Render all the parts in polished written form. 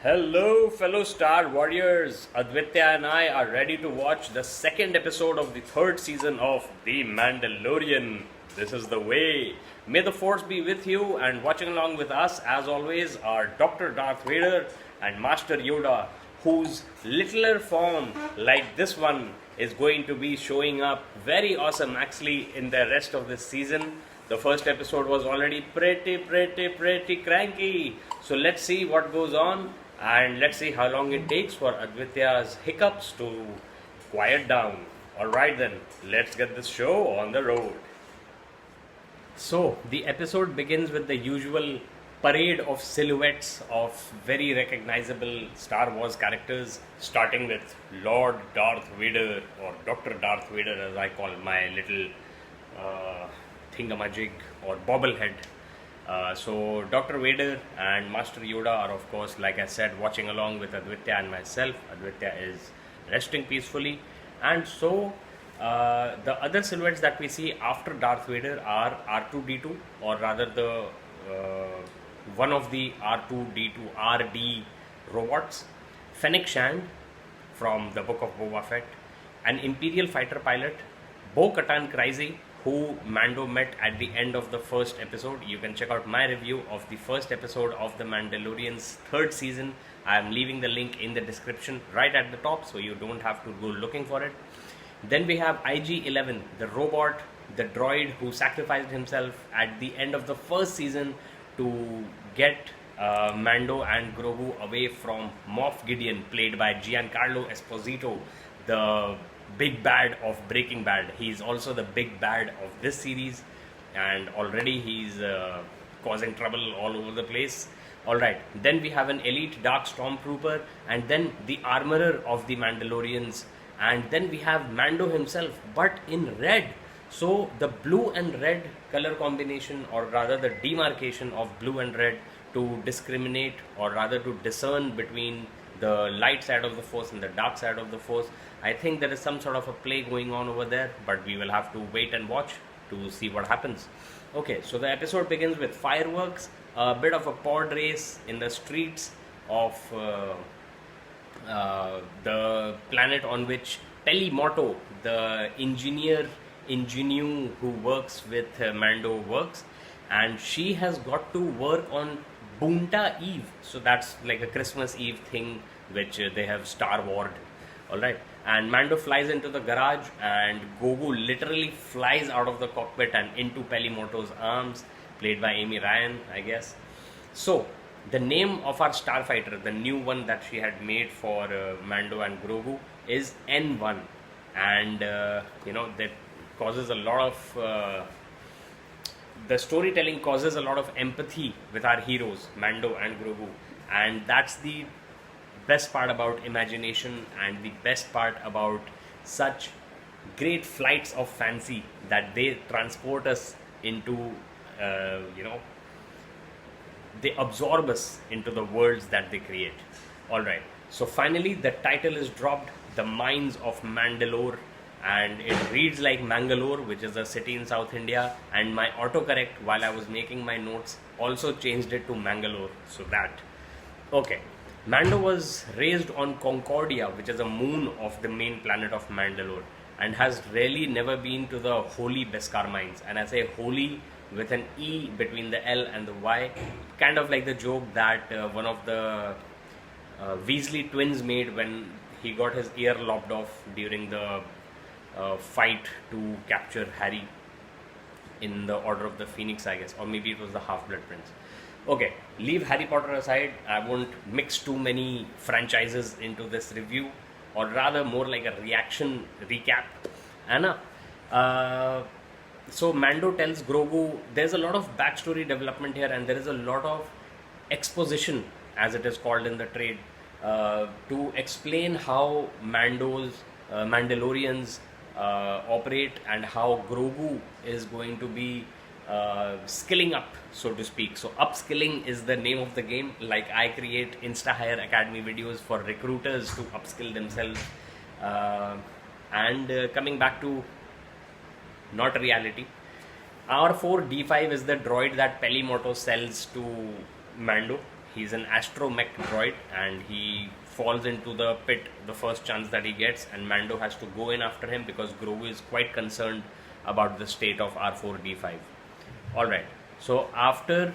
Hello, fellow Star Warriors. Advitya and I are ready to watch the second episode of the third season of The Mandalorian. This is the way. May the Force be with you, and watching along with us, as always, are Dr. Darth Vader and Master Yoda, whose littler form, like this one, is going to be showing up very awesome actually in the rest of this season. The first episode was already pretty cranky. So let's see what goes on. And let's see how long it takes for Advitya's hiccups to quiet down. Alright then, let's get this show on the road. So, the episode begins with the usual parade of silhouettes of very recognizable Star Wars characters, starting with Lord Darth Vader, or Dr. Darth Vader as I call my little thingamajig or bobblehead. So Dr. Vader and Master Yoda are, of course, like I said, watching along with Advitya and myself. Advitya is resting peacefully, and so the other silhouettes that we see after Darth Vader are R2D2, or rather the one of the R2D2 RD robots, Fennec Shand from the Book of Boba Fett, an Imperial fighter pilot, Bo-Katan Kryze, who Mando met at the end of the first episode. You can check out my review of the first episode of The Mandalorian's third season. I am leaving the link in the description right at the top, so you don't have to go looking for it. Then we have IG-11, the robot, the droid who sacrificed himself at the end of the first season to get Mando and Grogu away from Moff Gideon, played by Giancarlo Esposito, the big bad of Breaking Bad. He's also the big bad of this series, and already he's causing trouble all over the place. Alright, then we have an elite dark stormtrooper, and then the armorer of the Mandalorians, and then we have Mando himself, but in red. So the blue and red color combination, or rather the demarcation of blue and red, to discriminate, or rather to discern between the light side of the Force and the dark side of the Force. I think there is some sort of a play going on over there, but we will have to wait and watch to see what happens. Okay, so the episode begins with fireworks, a bit of a pod race in the streets of the planet on which Pelimoto, the ingenue who works with Mando, works, and she has got to work on Bunta Eve. So that's like a Christmas Eve thing which they have Star Wars. Alright, and Mando flies into the garage, and Grogu literally flies out of the cockpit and into Pelimoto's arms, played by Amy Ryan, I guess. So the name of our starfighter, the new one that she had made for Mando and Grogu, is N1, and that causes a lot of the storytelling causes a lot of empathy with our heroes, Mando and Grogu, and that's the best part about imagination, and the best part about such great flights of fancy, that they transport us into, they absorb us into the worlds that they create. Alright, so finally the title is dropped, The Mines of Mandalore, and it reads like Mangalore, which is a city in South India, and my autocorrect while I was making my notes also changed it to Mangalore. So that, okay, Mando was raised on Concordia, which is a moon of the main planet of Mandalore, and has really never been to the holy Beskar mines. And I say holy with an E between the L and the Y, kind of like the joke that one of the Weasley twins made when he got his ear lopped off during the fight to capture Harry in the Order of the Phoenix, I guess, or maybe it was the Half-Blood Prince. Okay, leave Harry Potter aside. I won't mix too many franchises into this review, or rather more like a reaction recap. Anna, so Mando tells Grogu, there's a lot of backstory development here, and there is a lot of exposition, as it is called in the trade, to explain how Mandalorians operate, and how Grogu is going to be skilling up, so to speak. So upskilling is the name of the game. Like I create Insta Hire Academy videos for recruiters to upskill themselves. And coming back to not reality, R4D5 is the droid that Pelimoto sells to Mando. He's an astromech droid, and he falls into the pit the first chance that he gets, and Mando has to go in after him because Grogu is quite concerned about the state of R4D5. Alright, so after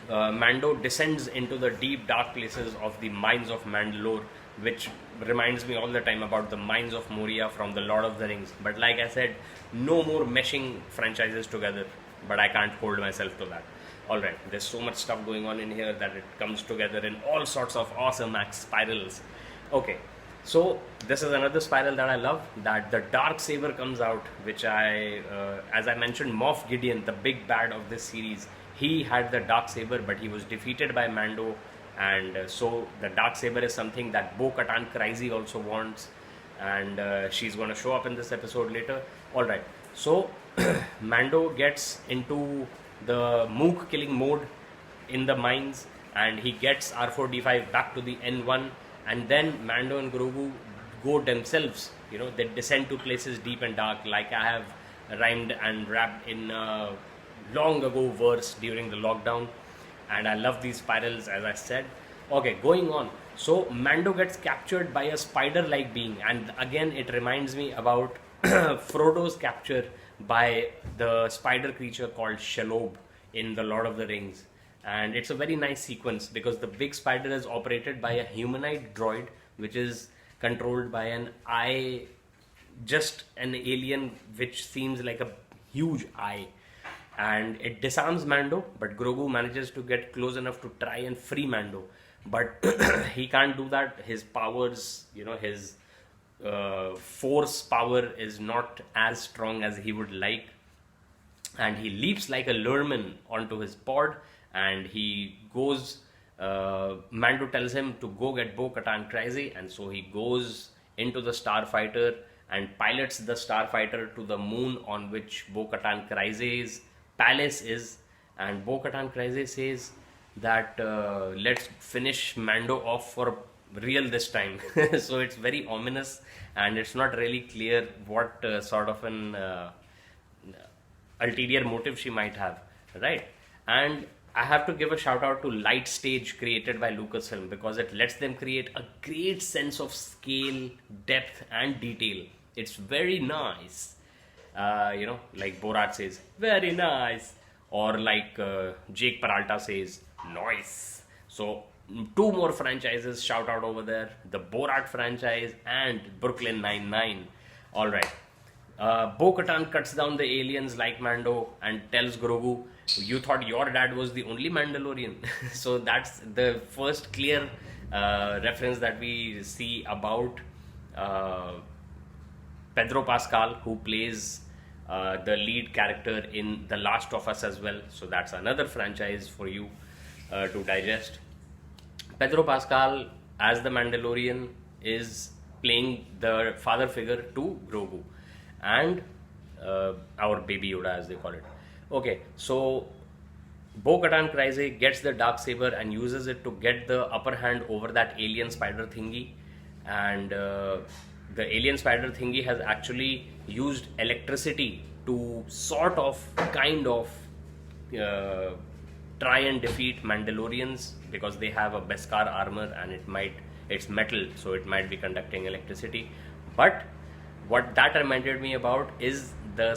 Mando descends into the deep dark places of the mines of Mandalore, which reminds me all the time about the mines of Moria from the Lord of the Rings. But like I said, no more meshing franchises together, but I can't hold myself to that. Alright, there's so much stuff going on in here that it comes together in all sorts of awesome spirals. Okay, so this is another spiral that I love, that the dark saber comes out, which as I mentioned, Moff Gideon, the big bad of this series, he had the dark saber, but he was defeated by Mando, and so the dark saber is something that Bo-Katan Kryze also wants, and she's going to show up in this episode later. Alright, so Mando gets into the Mook killing mode in the mines, and he gets R4D5 back to the N1, and then Mando and Grogu go themselves, they descend to places deep and dark, like I have rhymed and rapped in long ago verse during the lockdown, and I love these spirals, as I said. Okay, going on. So Mando gets captured by a spider-like being, and again it reminds me about Frodo's capture by the spider creature called Shelob in the Lord of the Rings. And it's a very nice sequence because the big spider is operated by a humanoid droid, which is controlled by an alien which seems like a huge eye. And it disarms Mando, but Grogu manages to get close enough to try and free Mando. But he can't do that. His powers, his force power is not as strong as he would like. And he leaps like a lurman onto his pod, and he goes, Mando tells him to go get Bo-Katan Kryze, and so he goes into the starfighter and pilots the starfighter to the moon on which Bo-Katan Kryze's palace is, and Bo-Katan Kryze says that let's finish Mando off for real this time. So it's very ominous, and it's not really clear what sort of an ulterior motive she might have, right? And I have to give a shout out to Light Stage created by Lucasfilm, because it lets them create a great sense of scale, depth and detail. It's very nice. Like Borat says, very nice. Or like Jake Peralta says, nice. So 2 more franchises shout out over there, the Borat franchise and Brooklyn Nine-Nine. Alright, Bo-Katan cuts down the aliens like Mando and tells Grogu, you thought your dad was the only Mandalorian. So that's the first clear reference that we see about Pedro Pascal, who plays the lead character in The Last of Us as well. So that's another franchise for you to digest. Pedro Pascal as the Mandalorian is playing the father figure to Grogu and our baby Yoda, as they call it. Okay, so Bo-Katan Kryze gets the Darksaber and uses it to get the upper hand over that alien spider thingy, and the alien spider thingy has actually used electricity to kind of try and defeat Mandalorians, because they have a Beskar armor and it's metal, so it might be conducting electricity. But what that reminded me about is the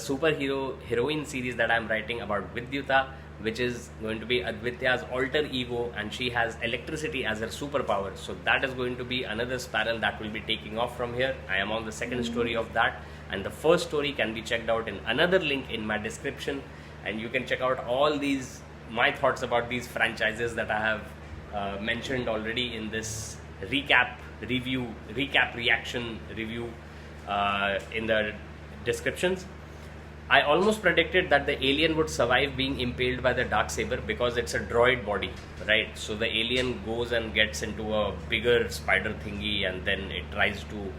heroine series that I'm writing about Vidyuta, which is going to be Advitya's alter ego, and she has electricity as her superpower. So that is going to be another spiral that will be taking off from here. I am on the second story of that, and the first story can be checked out in another link in my description, and you can check out all these, my thoughts about these franchises that I have mentioned already in this recap reaction review in the descriptions. I almost predicted that the alien would survive being impaled by the Darksaber because it's a droid body, right? So the alien goes and gets into a bigger spider thingy, and then it tries to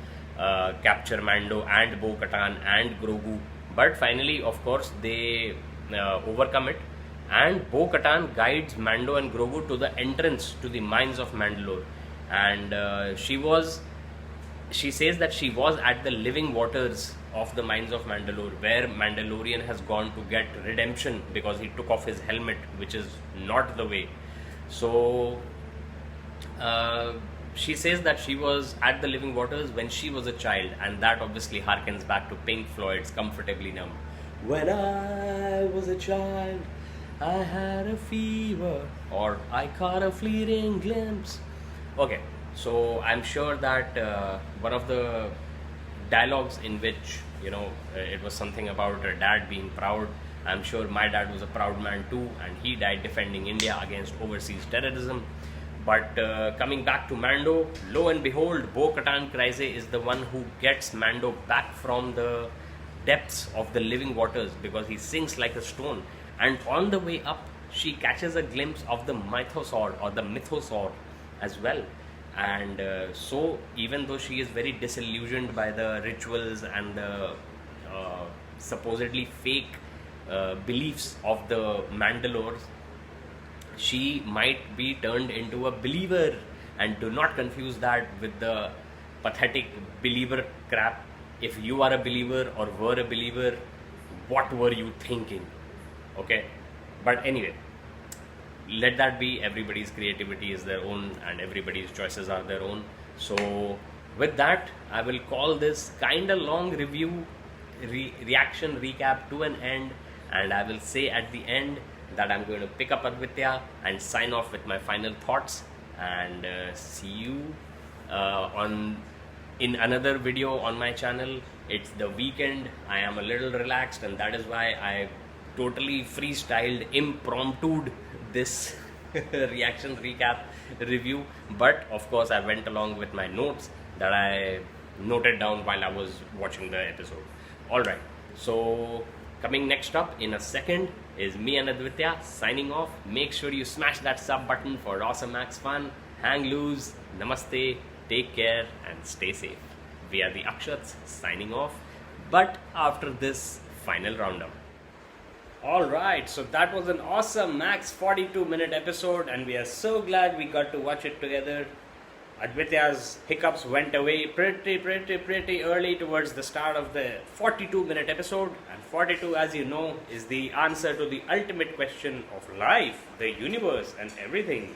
capture Mando and Bo-Katan and Grogu. But finally, of course, they overcome it, and Bo-Katan guides Mando and Grogu to the entrance to the mines of Mandalore. And she says that she was at the living waters of the mines of Mandalore, where Mandalorian has gone to get redemption because he took off his helmet, which is not the way. So she says that she was at the living waters when she was a child, and that obviously harkens back to Pink Floyd's Comfortably Numb. When I was a child, I had a fever, or I caught a fleeting glimpse. Okay, so I'm sure that one of the dialogues in which, it was something about her dad being proud. I'm sure my dad was a proud man too, and he died defending India against overseas terrorism. But coming back to Mando, lo and behold, Bo-Katan Kryze is the one who gets Mando back from the depths of the living waters, because he sinks like a stone. And on the way up, she catches a glimpse of the mythosaur or the mythosaur as well. And so even though she is very disillusioned by the rituals and the supposedly fake beliefs of the Mandalores, she might be turned into a believer. And do not confuse that with the pathetic believer crap. If you are a believer or were a believer, what were you thinking? Okay, but anyway, let that be. Everybody's creativity is their own and everybody's choices are their own. So with that, I will call this kinda long review reaction recap to an end, and I will say at the end that I'm going to pick up Advitya and sign off with my final thoughts, and see you in another video on my channel. It's the weekend, I am a little relaxed, and that is why I totally freestyled, impromptu'd this reaction recap review. But of course I went along with my notes that I noted down while I was watching the episode. Alright, so coming next up in a second is me and Advitya signing off. Make sure you smash that sub button for awesome max fun. Hang loose, namaste, take care and stay safe. We are the Akshats signing off, but after this final roundup. Alright, so that was an awesome max 42-minute episode, and we are so glad we got to watch it together. Advitya's hiccups went away pretty early towards the start of the 42-minute episode, and 42, as you know, is the answer to the ultimate question of life, the universe and everything.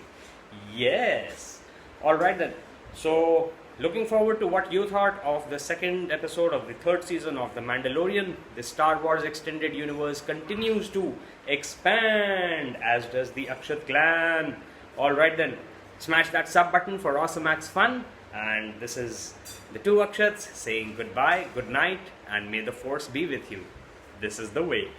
Yes. Alright then, so looking forward to what you thought of the second episode of the third season of The Mandalorian. The Star Wars extended universe continues to expand, as does the Akshat clan. Alright then, smash that sub button for awesome max fun. And this is the two Akshats saying goodbye, good night, and may the force be with you. This is the way.